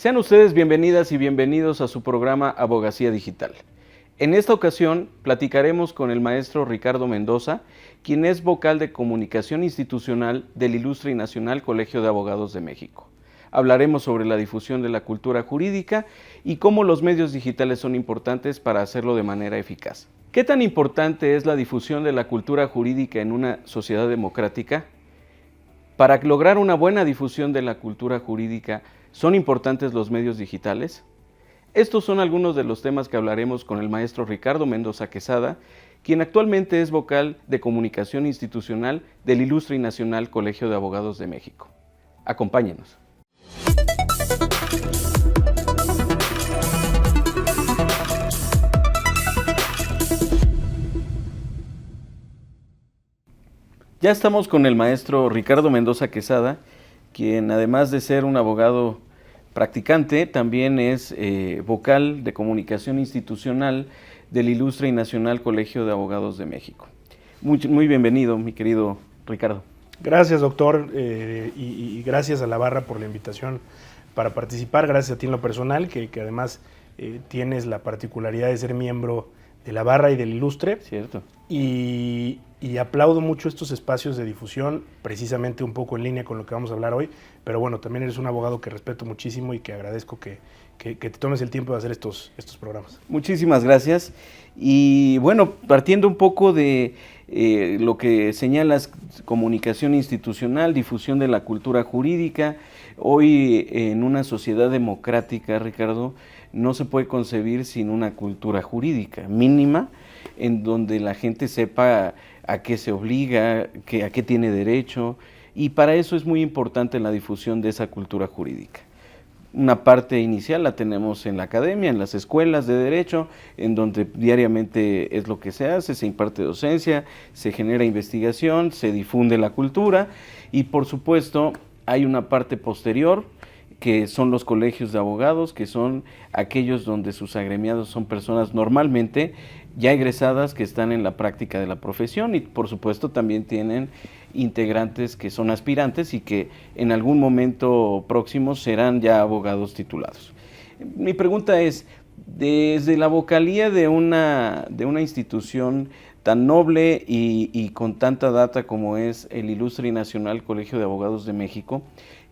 Sean ustedes bienvenidas y bienvenidos a su programa Abogacía Digital. En esta ocasión platicaremos con el maestro Ricardo Mendoza, quien es vocal de comunicación institucional del Ilustre y Nacional Colegio de Abogados de México. Hablaremos sobre la difusión de la cultura jurídica y cómo los medios digitales son importantes para hacerlo de manera eficaz. ¿Qué tan importante es la difusión de la cultura jurídica en una sociedad democrática? Para lograr una buena difusión de la cultura jurídica, ¿son importantes los medios digitales? Estos son algunos de los temas que hablaremos con el maestro Ricardo Mendoza Quesada, quien actualmente es vocal de comunicación institucional del Ilustre y Nacional Colegio de Abogados de México. Acompáñenos. Ya estamos con el maestro Ricardo Mendoza Quesada, quien además de ser un abogado practicante, también es vocal de comunicación institucional del Ilustre y Nacional Colegio de Abogados de México. Muy bienvenido, mi querido Ricardo. Gracias, doctor, y gracias a la barra por la invitación para participar. Gracias a ti en lo personal, que además tienes la particularidad de ser miembro de la barra y del Ilustre. Cierto. Y aplaudo mucho estos espacios de difusión, precisamente un poco en línea con lo que vamos a hablar hoy, pero bueno, también eres un abogado que respeto muchísimo y que agradezco que te tomes el tiempo de hacer estos programas. Muchísimas gracias. Y bueno, partiendo un poco de lo que señalas, comunicación institucional, difusión de la cultura jurídica, hoy en una sociedad democrática, Ricardo, no se puede concebir sin una cultura jurídica mínima, en donde la gente sepa a qué se obliga, a qué tiene derecho, y para eso es muy importante la difusión de esa cultura jurídica. Una parte inicial la tenemos en la academia, en las escuelas de derecho, en donde diariamente es lo que se hace, se imparte docencia, se genera investigación, se difunde la cultura, y por supuesto hay una parte posterior, que son los colegios de abogados, que son aquellos donde sus agremiados son personas normalmente ya egresadas que están en la práctica de la profesión, y por supuesto también tienen integrantes que son aspirantes y que en algún momento próximo serán ya abogados titulados. Mi pregunta es, desde la vocalía de una institución tan noble y con tanta data como es el Ilustre y Nacional Colegio de Abogados de México,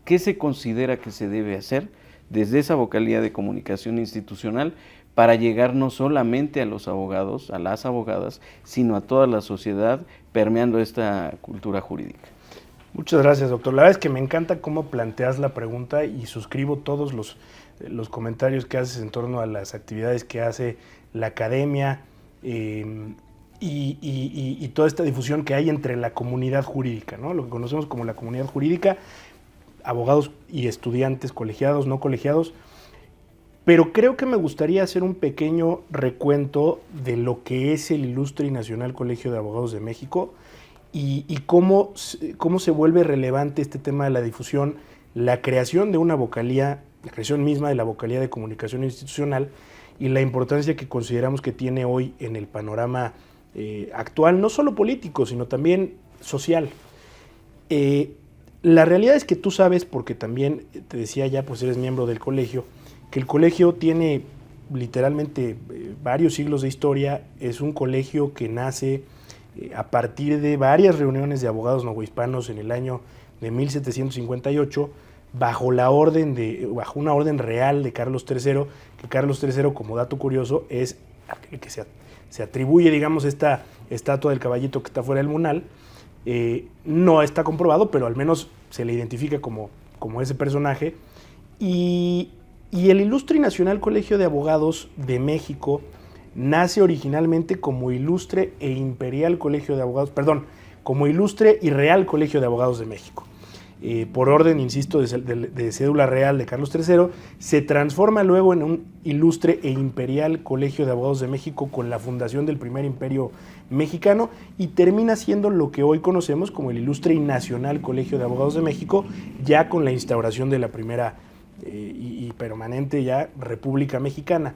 ¿qué se considera que se debe hacer desde esa vocalía de comunicación institucional para llegar no solamente a los abogados, a las abogadas, sino a toda la sociedad permeando esta cultura jurídica? Muchas gracias, doctor. La verdad es que me encanta cómo planteas la pregunta y suscribo todos los comentarios que haces en torno a las actividades que hace la academia y toda esta difusión que hay entre la comunidad jurídica, ¿no? Lo que conocemos como la comunidad jurídica, abogados y estudiantes colegiados, no colegiados, pero creo que me gustaría hacer un pequeño recuento de lo que es el Ilustre y Nacional Colegio de Abogados de México y cómo se vuelve relevante este tema de la difusión, la creación de una vocalía, la creación misma de la vocalía de comunicación institucional y la importancia que consideramos que tiene hoy en el panorama actual, no solo político, sino también social. La realidad es que tú sabes, porque también te decía ya, pues eres miembro del colegio, que el colegio tiene literalmente varios siglos de historia. Es un colegio que nace a partir de varias reuniones de abogados novohispanos en el año de 1758, bajo una orden real de Carlos III, que Carlos III, como dato curioso, es el que se atribuye, digamos, esta estatua del caballito que está fuera del Munal. No está comprobado, pero al menos se le identifica como ese personaje. Y el Ilustre y Nacional Colegio de Abogados de México nace originalmente como Ilustre e Imperial Colegio de Abogados, como Ilustre y Real Colegio de Abogados de México. Por orden, insisto, de cédula real de Carlos III, se transforma luego en un Ilustre e Imperial Colegio de Abogados de México con la fundación del primer imperio mexicano y termina siendo lo que hoy conocemos como el Ilustre y Nacional Colegio de Abogados de México, ya con la instauración de la primera y permanente ya República Mexicana.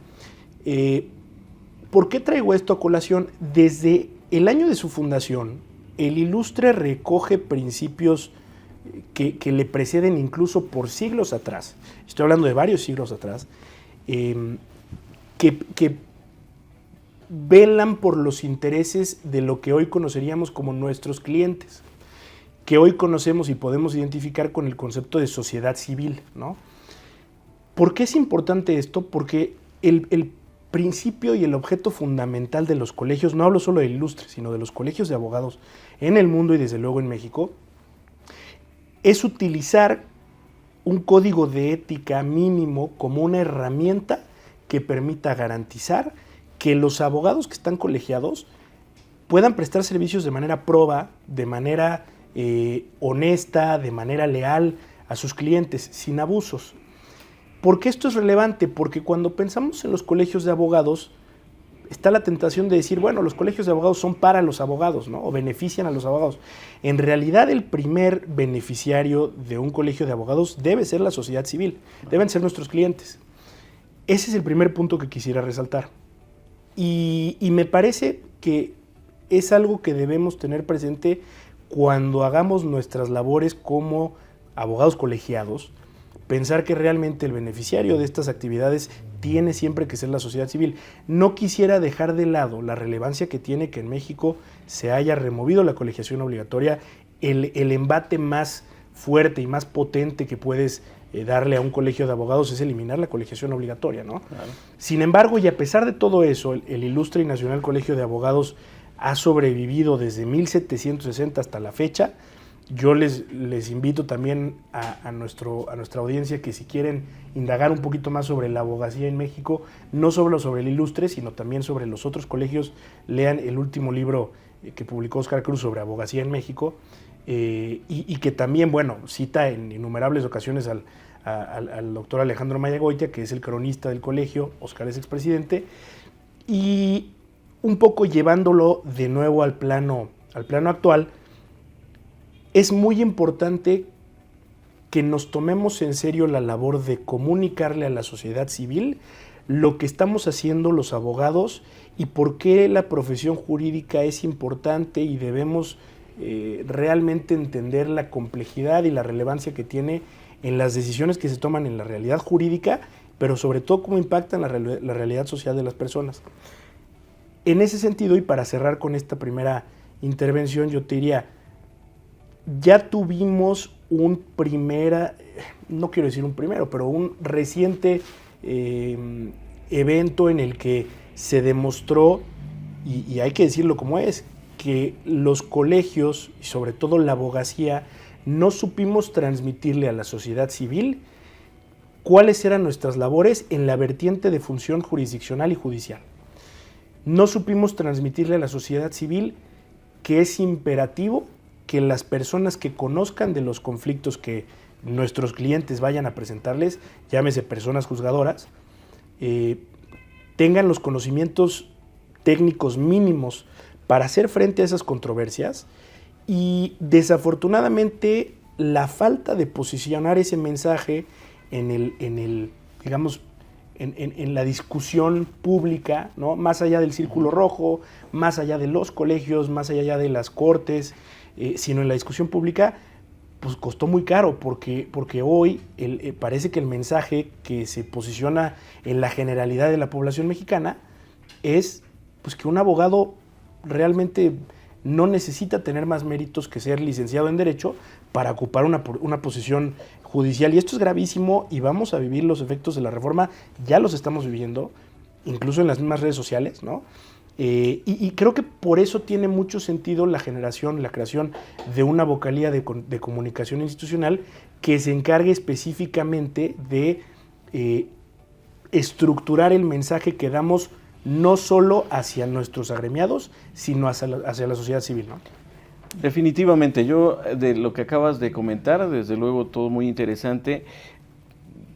¿Por qué traigo esto a colación? Desde el año de su fundación, el Ilustre recoge principios que le preceden incluso por siglos atrás, estoy hablando de varios siglos atrás, que velan por los intereses de lo que hoy conoceríamos como nuestros clientes, que hoy conocemos y podemos identificar con el concepto de sociedad civil, ¿no? ¿Por qué es importante esto? Porque el principio y el objeto fundamental de los colegios, no hablo solo del Ilustre, sino de los colegios de abogados en el mundo y desde luego en México, es utilizar un código de ética mínimo como una herramienta que permita garantizar que los abogados que están colegiados puedan prestar servicios de manera proba, de manera honesta, de manera leal a sus clientes, sin abusos. ¿Por qué esto es relevante? Porque cuando pensamos en los colegios de abogados, está la tentación de decir, bueno, los colegios de abogados son para los abogados, ¿no? O benefician a los abogados. En realidad, el primer beneficiario de un colegio de abogados debe ser la sociedad civil, deben ser nuestros clientes. Ese es el primer punto que quisiera resaltar. Y me parece que es algo que debemos tener presente cuando hagamos nuestras labores como abogados colegiados, pensar que realmente el beneficiario de estas actividades tiene siempre que ser la sociedad civil. No quisiera dejar de lado la relevancia que tiene que en México se haya removido la colegiación obligatoria, el embate más fuerte y más potente que puedes darle a un colegio de abogados es eliminar la colegiación obligatoria, ¿no? Claro. Sin embargo, y a pesar de todo eso, el Ilustre y Nacional Colegio de Abogados ha sobrevivido desde 1760 hasta la fecha. Yo les invito también a nuestra audiencia que si quieren indagar un poquito más sobre la abogacía en México, no solo sobre el Ilustre, sino también sobre los otros colegios, lean el último libro que publicó Oscar Cruz sobre abogacía en México, y que también, bueno, cita en innumerables ocasiones al doctor Alejandro Mayagoitia, que es el cronista del colegio, Oscar es expresidente, y un poco llevándolo de nuevo al plano actual. Es muy importante que nos tomemos en serio la labor de comunicarle a la sociedad civil lo que estamos haciendo los abogados y por qué la profesión jurídica es importante y debemos realmente entender la complejidad y la relevancia que tiene en las decisiones que se toman en la realidad jurídica, pero sobre todo cómo impactan la realidad social de las personas. En ese sentido, y para cerrar con esta primera intervención, yo te diría, ya tuvimos un reciente evento en el que se demostró, y hay que decirlo como es, que los colegios, y sobre todo la abogacía, no supimos transmitirle a la sociedad civil cuáles eran nuestras labores en la vertiente de función jurisdiccional y judicial. No supimos transmitirle a la sociedad civil que es imperativo que las personas que conozcan de los conflictos que nuestros clientes vayan a presentarles, llámese personas juzgadoras, tengan los conocimientos técnicos mínimos para hacer frente a esas controversias, y desafortunadamente la falta de posicionar ese mensaje en la discusión pública, ¿no? Más allá del círculo rojo, más allá de los colegios, más allá de las cortes, sino en la discusión pública, pues costó muy caro, porque hoy parece que el mensaje que se posiciona en la generalidad de la población mexicana es pues, que un abogado realmente no necesita tener más méritos que ser licenciado en Derecho para ocupar una posición judicial. Y esto es gravísimo y vamos a vivir los efectos de la reforma, ya los estamos viviendo, incluso en las mismas redes sociales, ¿no? Y creo que por eso tiene mucho sentido la creación de una vocalía de comunicación institucional que se encargue específicamente de estructurar el mensaje que damos no solo hacia nuestros agremiados, sino hacia la sociedad civil, ¿no? Definitivamente, yo de lo que acabas de comentar, desde luego todo muy interesante,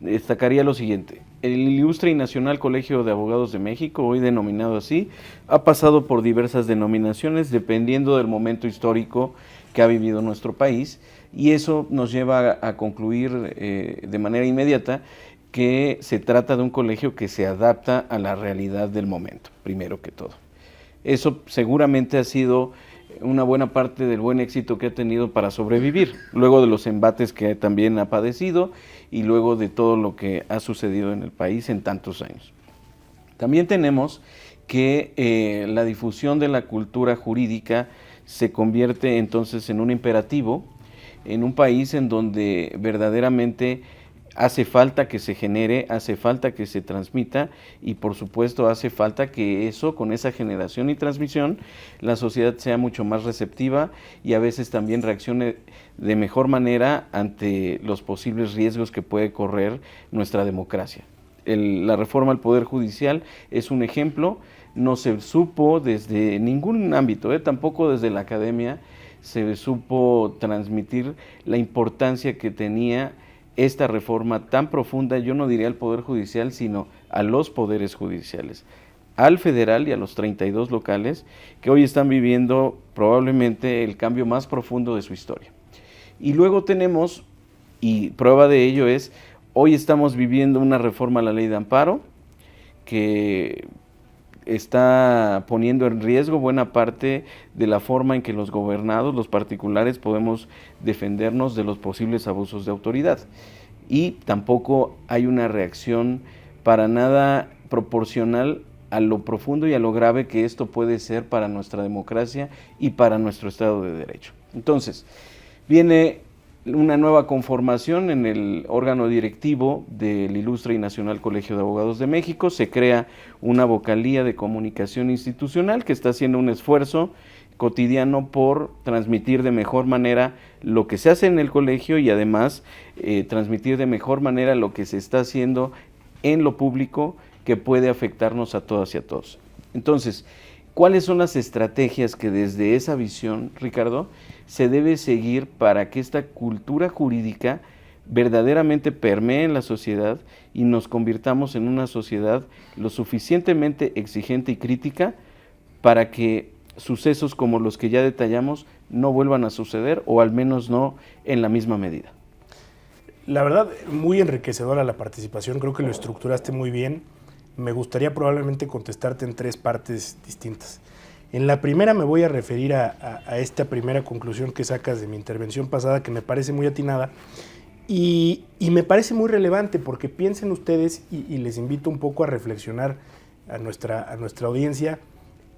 destacaría lo siguiente. El Ilustre y Nacional Colegio de Abogados de México, hoy denominado así, ha pasado por diversas denominaciones dependiendo del momento histórico que ha vivido nuestro país, y eso nos lleva a concluir de manera inmediata que se trata de un colegio que se adapta a la realidad del momento, primero que todo. Eso seguramente ha sido una buena parte del buen éxito que ha tenido para sobrevivir, luego de los embates que también ha padecido y luego de todo lo que ha sucedido en el país en tantos años. También tenemos que la difusión de la cultura jurídica se convierte entonces en un imperativo en un país en donde verdaderamente hace falta que se genere, hace falta que se transmita y por supuesto hace falta que eso, con esa generación y transmisión, la sociedad sea mucho más receptiva y a veces también reaccione de mejor manera ante los posibles riesgos que puede correr nuestra democracia. La reforma al Poder Judicial es un ejemplo, no se supo desde ningún ámbito, tampoco desde la academia, se supo transmitir la importancia que tenía esta reforma tan profunda, yo no diría al Poder Judicial, sino a los poderes judiciales, al federal y a los 32 locales, que hoy están viviendo probablemente el cambio más profundo de su historia. Y luego tenemos, y prueba de ello es, hoy estamos viviendo una reforma a la ley de amparo, que está poniendo en riesgo buena parte de la forma en que los gobernados, los particulares, podemos defendernos de los posibles abusos de autoridad. Y tampoco hay una reacción para nada proporcional a lo profundo y a lo grave que esto puede ser para nuestra democracia y para nuestro Estado de Derecho. Entonces, viene una nueva conformación en el órgano directivo del Ilustre y Nacional Colegio de Abogados de México, se crea una vocalía de comunicación institucional que está haciendo un esfuerzo cotidiano por transmitir de mejor manera lo que se hace en el colegio y además transmitir de mejor manera lo que se está haciendo en lo público que puede afectarnos a todas y a todos. Entonces, ¿cuáles son las estrategias que desde esa visión, Ricardo, se debe seguir para que esta cultura jurídica verdaderamente permee en la sociedad y nos convirtamos en una sociedad lo suficientemente exigente y crítica para que sucesos como los que ya detallamos no vuelvan a suceder o al menos no en la misma medida? La verdad, muy enriquecedora la participación, creo que lo estructuraste muy bien. Me gustaría probablemente contestarte en 3 partes distintas. En la primera me voy a referir a esta primera conclusión que sacas de mi intervención pasada, que me parece muy atinada y me parece muy relevante porque piensen ustedes, y les invito un poco a reflexionar a nuestra audiencia.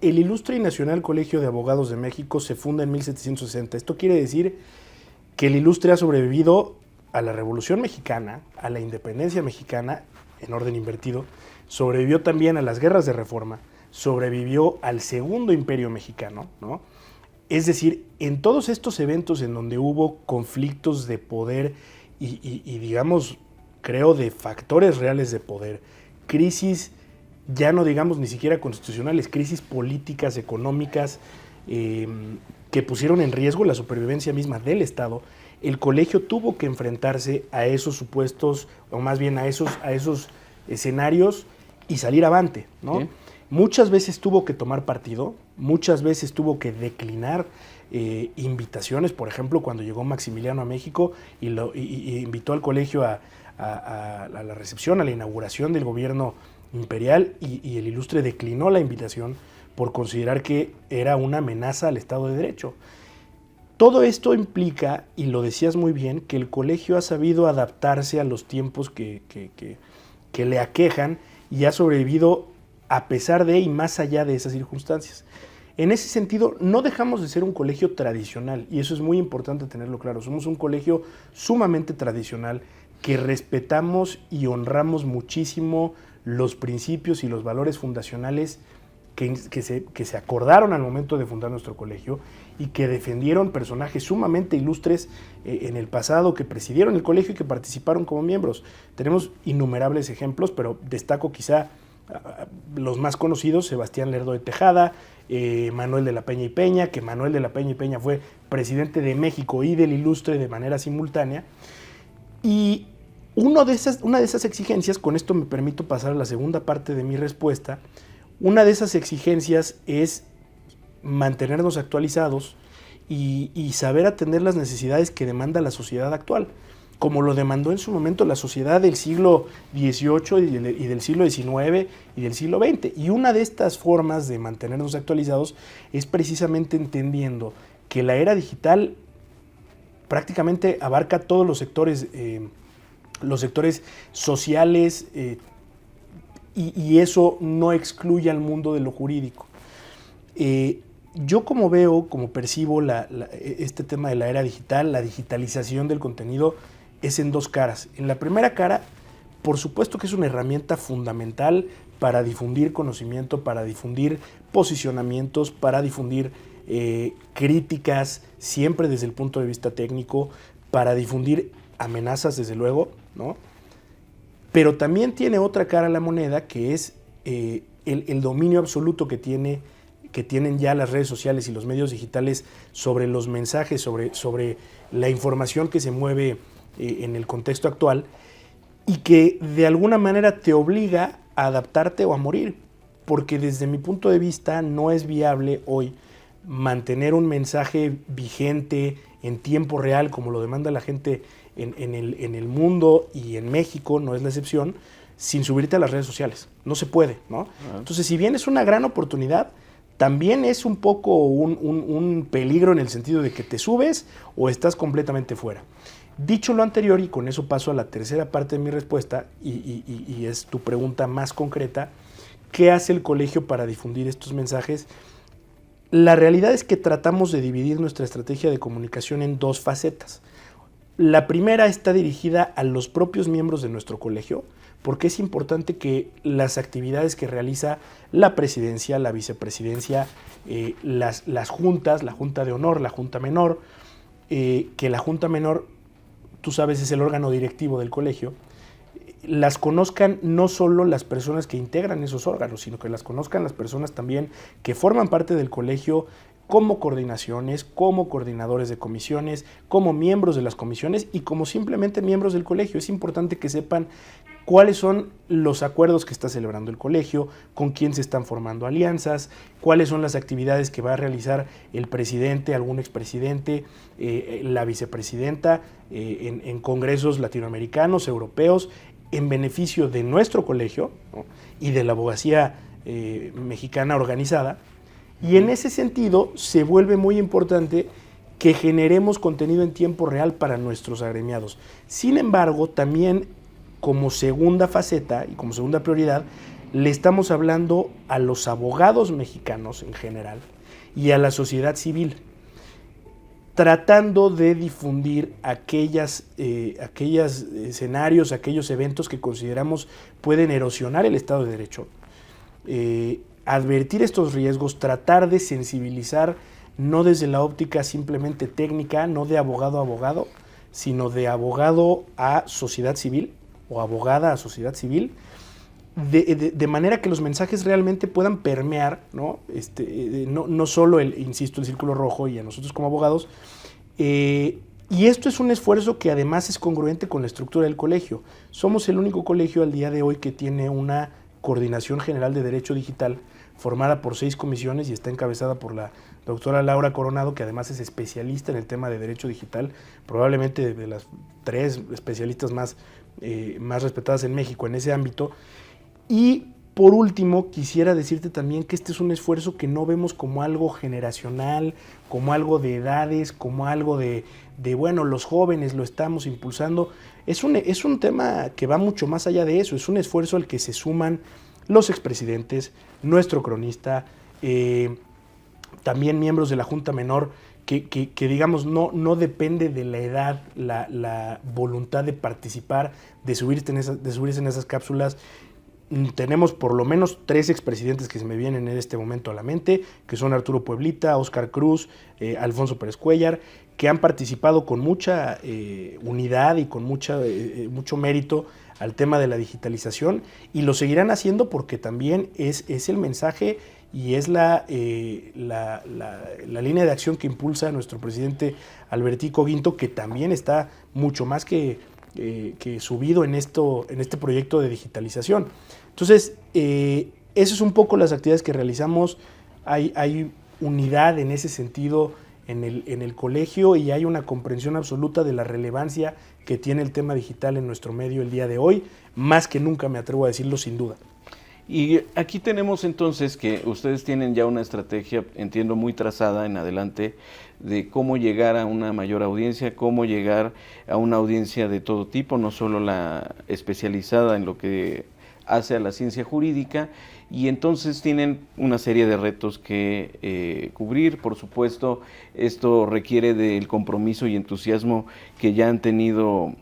El Ilustre y Nacional Colegio de Abogados de México se funda en 1760. Esto quiere decir que el Ilustre ha sobrevivido a la Revolución Mexicana, a la Independencia Mexicana, en orden invertido, sobrevivió también a las guerras de Reforma, sobrevivió al Segundo Imperio Mexicano, ¿no? Es decir, en todos estos eventos en donde hubo conflictos de poder y digamos, creo, de factores reales de poder, crisis, ya no digamos ni siquiera constitucionales, crisis políticas, económicas, que pusieron en riesgo la supervivencia misma del Estado, el colegio tuvo que enfrentarse a esos supuestos, o más bien a esos escenarios y salir avante, ¿no? ¿Sí? Muchas veces tuvo que tomar partido, muchas veces tuvo que declinar invitaciones, por ejemplo, cuando llegó Maximiliano a México y invitó al colegio a la recepción, a la inauguración del gobierno imperial y el Ilustre declinó la invitación por considerar que era una amenaza al Estado de Derecho. Todo esto implica, y lo decías muy bien, que el colegio ha sabido adaptarse a los tiempos que le aquejan y ha sobrevivido a pesar de y más allá de esas circunstancias. En ese sentido, no dejamos de ser un colegio tradicional, y eso es muy importante tenerlo claro. Somos un colegio sumamente tradicional que respetamos y honramos muchísimo los principios y los valores fundacionales que se acordaron al momento de fundar nuestro colegio y que defendieron personajes sumamente ilustres en el pasado, que presidieron el colegio y que participaron como miembros. Tenemos innumerables ejemplos, pero destaco quizá los más conocidos: Sebastián Lerdo de Tejada, Manuel de la Peña y Peña, que Manuel de la Peña y Peña fue presidente de México y del Ilustre de manera simultánea. Y una de esas exigencias, con esto me permito pasar a la segunda parte de mi respuesta, una de esas exigencias es mantenernos actualizados y saber atender las necesidades que demanda la sociedad actual. como lo demandó en su momento la sociedad del siglo XVIII y del siglo XIX y del siglo XX. Y una de estas formas de mantenernos actualizados es precisamente entendiendo que la era digital prácticamente abarca todos los sectores sociales, y eso no excluye al mundo de lo jurídico. Yo como veo, como percibo este tema de la era digital, la digitalización del contenido, es en dos caras. En la primera cara, por supuesto que es una herramienta fundamental para difundir conocimiento, para difundir posicionamientos, para difundir críticas, siempre desde el punto de vista técnico, para difundir amenazas, desde luego, ¿no? Pero también tiene otra cara a la moneda, que es el dominio absoluto que tienen ya las redes sociales y los medios digitales sobre los mensajes, sobre la información que se mueve en el contexto actual, y que de alguna manera te obliga a adaptarte o a morir, porque desde mi punto de vista no es viable hoy mantener un mensaje vigente en tiempo real como lo demanda la gente en el mundo, y en México no es la excepción, sin subirte a las redes sociales. No se puede, ¿no? Entonces, si bien es una gran oportunidad, también es un poco un peligro en el sentido de que te subes o estás completamente fuera. Dicho lo anterior, y con eso paso a la tercera parte de mi respuesta, y es tu pregunta más concreta, ¿qué hace el colegio para difundir estos mensajes? La realidad es que tratamos de dividir nuestra estrategia de comunicación en dos facetas. La primera está dirigida a los propios miembros de nuestro colegio, porque es importante que las actividades que realiza la presidencia, la vicepresidencia, las juntas, la junta de honor, la junta menor, que la junta menor, tú sabes, es el órgano directivo del colegio, las conozcan no solo las personas que integran esos órganos, sino que las conozcan las personas también que forman parte del colegio como coordinaciones, como coordinadores de comisiones, como miembros de las comisiones y como simplemente miembros del colegio. Es importante que sepan cuáles son los acuerdos que está celebrando el colegio, con quién se están formando alianzas, cuáles son las actividades que va a realizar el presidente, algún expresidente, la vicepresidenta, en congresos latinoamericanos, europeos, en beneficio de nuestro colegio, ¿no? Y de la abogacía mexicana organizada. Y en ese sentido se vuelve muy importante que generemos contenido en tiempo real para nuestros agremiados. Sin embargo, también como segunda faceta y como segunda prioridad, le estamos hablando a los abogados mexicanos en general y a la sociedad civil, tratando de difundir aquellos escenarios, aquellos eventos que consideramos pueden erosionar el Estado de Derecho, advertir estos riesgos, tratar de sensibilizar, no desde la óptica simplemente técnica, no de abogado a abogado, sino de abogado a sociedad civil o abogada a sociedad civil, de manera que los mensajes realmente puedan permear, ¿no? No solo insisto, el círculo rojo y a nosotros como abogados. Y esto es un esfuerzo que además es congruente con la estructura del colegio. Somos el único colegio al día de hoy que tiene una Coordinación General de Derecho Digital formada por 6 comisiones y está encabezada por la doctora Laura Coronado, que además es especialista en el tema de derecho digital, probablemente de las 3 especialistas más respetadas en México en ese ámbito. Y por último, quisiera decirte también que este es un esfuerzo que no vemos como algo generacional, como algo de edades, como algo de bueno, los jóvenes lo estamos impulsando. Es un tema que va mucho más allá de eso, es un esfuerzo al que se suman los expresidentes, nuestro cronista, también miembros de la Junta Menor, que digamos no depende de la edad, la voluntad de participar, de subirse en esas cápsulas. Tenemos por lo menos 3 expresidentes que se me vienen en este momento a la mente, que son Arturo Pueblita, Óscar Cruz, Alfonso Pérez Cuéllar, que han participado con mucha unidad y con mucho mérito al tema de la digitalización, y lo seguirán haciendo porque también es el mensaje y es la línea de acción que impulsa nuestro presidente Albertico Guinto, que también está mucho más que subido en este proyecto de digitalización. Entonces, eso es un poco las actividades que realizamos. Hay unidad en ese sentido en el colegio y hay una comprensión absoluta de la relevancia que tiene el tema digital en nuestro medio el día de hoy, más que nunca, me atrevo a decirlo sin duda. Y aquí tenemos entonces que ustedes tienen ya una estrategia, entiendo, muy trazada en adelante de cómo llegar a una mayor audiencia, cómo llegar a una audiencia de todo tipo, no solo la especializada en lo que hace a la ciencia jurídica, y entonces tienen una serie de retos que cubrir. Por supuesto, esto requiere del compromiso y entusiasmo que ya han tenido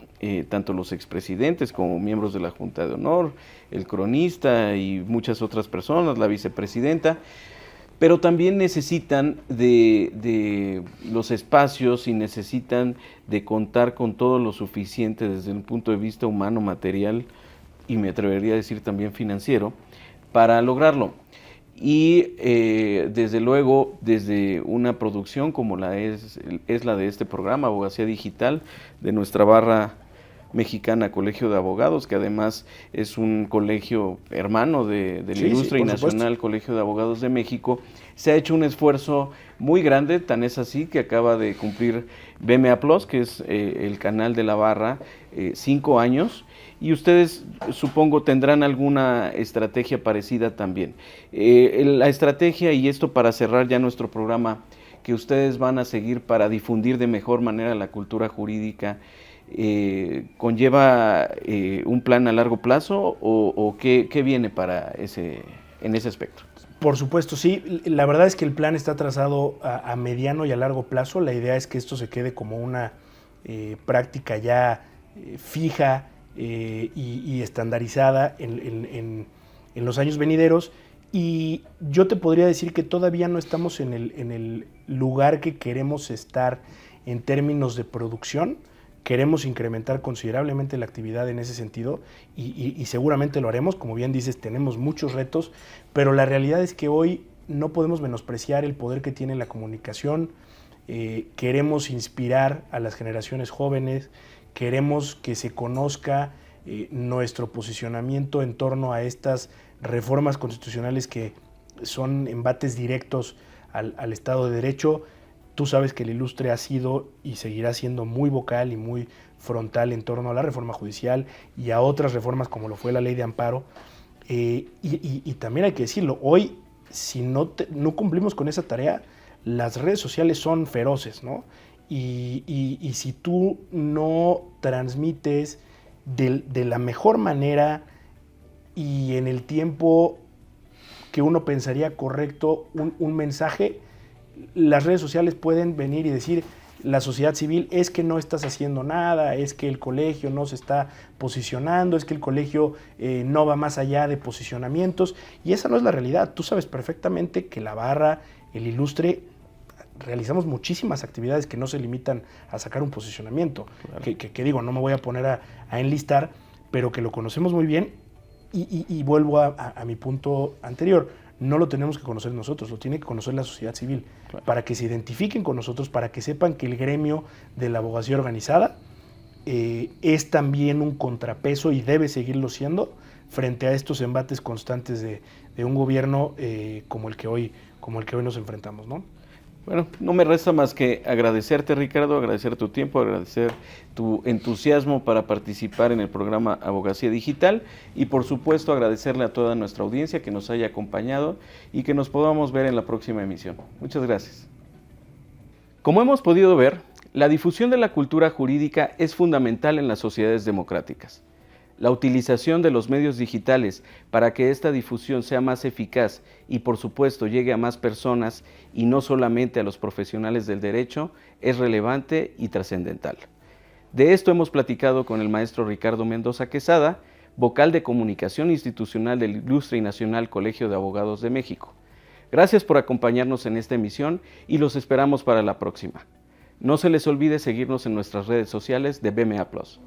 tanto los expresidentes como miembros de la Junta de Honor, el cronista y muchas otras personas, la vicepresidenta, pero también necesitan de los espacios y necesitan de contar con todo lo suficiente desde un punto de vista humano, material y me atrevería a decir también financiero, para lograrlo. Y desde luego, desde una producción como la es la de este programa, Abogacía Digital, de nuestra barra mexicana Colegio de Abogados, que además es un colegio hermano del Ilustre y Nacional Colegio de Abogados de México, se ha hecho un esfuerzo muy grande, tan es así que acaba de cumplir BMA Plus, que es el canal de la barra, 5 años, y ustedes supongo tendrán alguna estrategia parecida también. La estrategia, y esto para cerrar ya nuestro programa, que ustedes van a seguir para difundir de mejor manera la cultura jurídica, ¿conlleva un plan a largo plazo o qué viene para en ese aspecto? Por supuesto, sí. La verdad es que el plan está trazado a mediano y a largo plazo. La idea es que esto se quede como una práctica ya fija y estandarizada en los años venideros. Y yo te podría decir que todavía no estamos en el lugar que queremos estar en términos de producción. Queremos incrementar considerablemente la actividad en ese sentido y seguramente lo haremos. Como bien dices, tenemos muchos retos, pero la realidad es que hoy no podemos menospreciar el poder que tiene la comunicación. Queremos inspirar a las generaciones jóvenes, queremos que se conozca nuestro posicionamiento en torno a estas reformas constitucionales que son embates directos al Estado de Derecho. Tú sabes que el Ilustre ha sido y seguirá siendo muy vocal y muy frontal en torno a la reforma judicial y a otras reformas como lo fue la ley de amparo. Y también hay que decirlo, hoy si no cumplimos con esa tarea, las redes sociales son feroces, ¿no? Y si tú no transmites de la mejor manera y en el tiempo que uno pensaría correcto un mensaje, las redes sociales pueden venir y decir, la sociedad civil, es que no estás haciendo nada, es que el colegio no se está posicionando, es que el colegio no va más allá de posicionamientos, y esa no es la realidad. Tú sabes perfectamente que la barra, el Ilustre, realizamos muchísimas actividades que no se limitan a sacar un posicionamiento, claro. que digo, no me voy a poner a enlistar, pero que lo conocemos muy bien, y vuelvo a mi punto anterior. No lo tenemos que conocer nosotros, lo tiene que conocer la sociedad civil, claro, para que se identifiquen con nosotros, para que sepan que el gremio de la abogacía organizada es también un contrapeso y debe seguirlo siendo frente a estos embates constantes de un gobierno como el que hoy nos enfrentamos, ¿no? Bueno, no me resta más que agradecerte, Ricardo, agradecer tu tiempo, agradecer tu entusiasmo para participar en el programa Abogacía Digital y por supuesto agradecerle a toda nuestra audiencia que nos haya acompañado y que nos podamos ver en la próxima emisión. Muchas gracias. Como hemos podido ver, la difusión de la cultura jurídica es fundamental en las sociedades democráticas. La utilización de los medios digitales para que esta difusión sea más eficaz y por supuesto llegue a más personas y no solamente a los profesionales del derecho es relevante y trascendental. De esto hemos platicado con el maestro Ricardo Mendoza Quesada, vocal de comunicación institucional del Ilustre y Nacional Colegio de Abogados de México. Gracias por acompañarnos en esta emisión y los esperamos para la próxima. No se les olvide seguirnos en nuestras redes sociales de BMA Plus.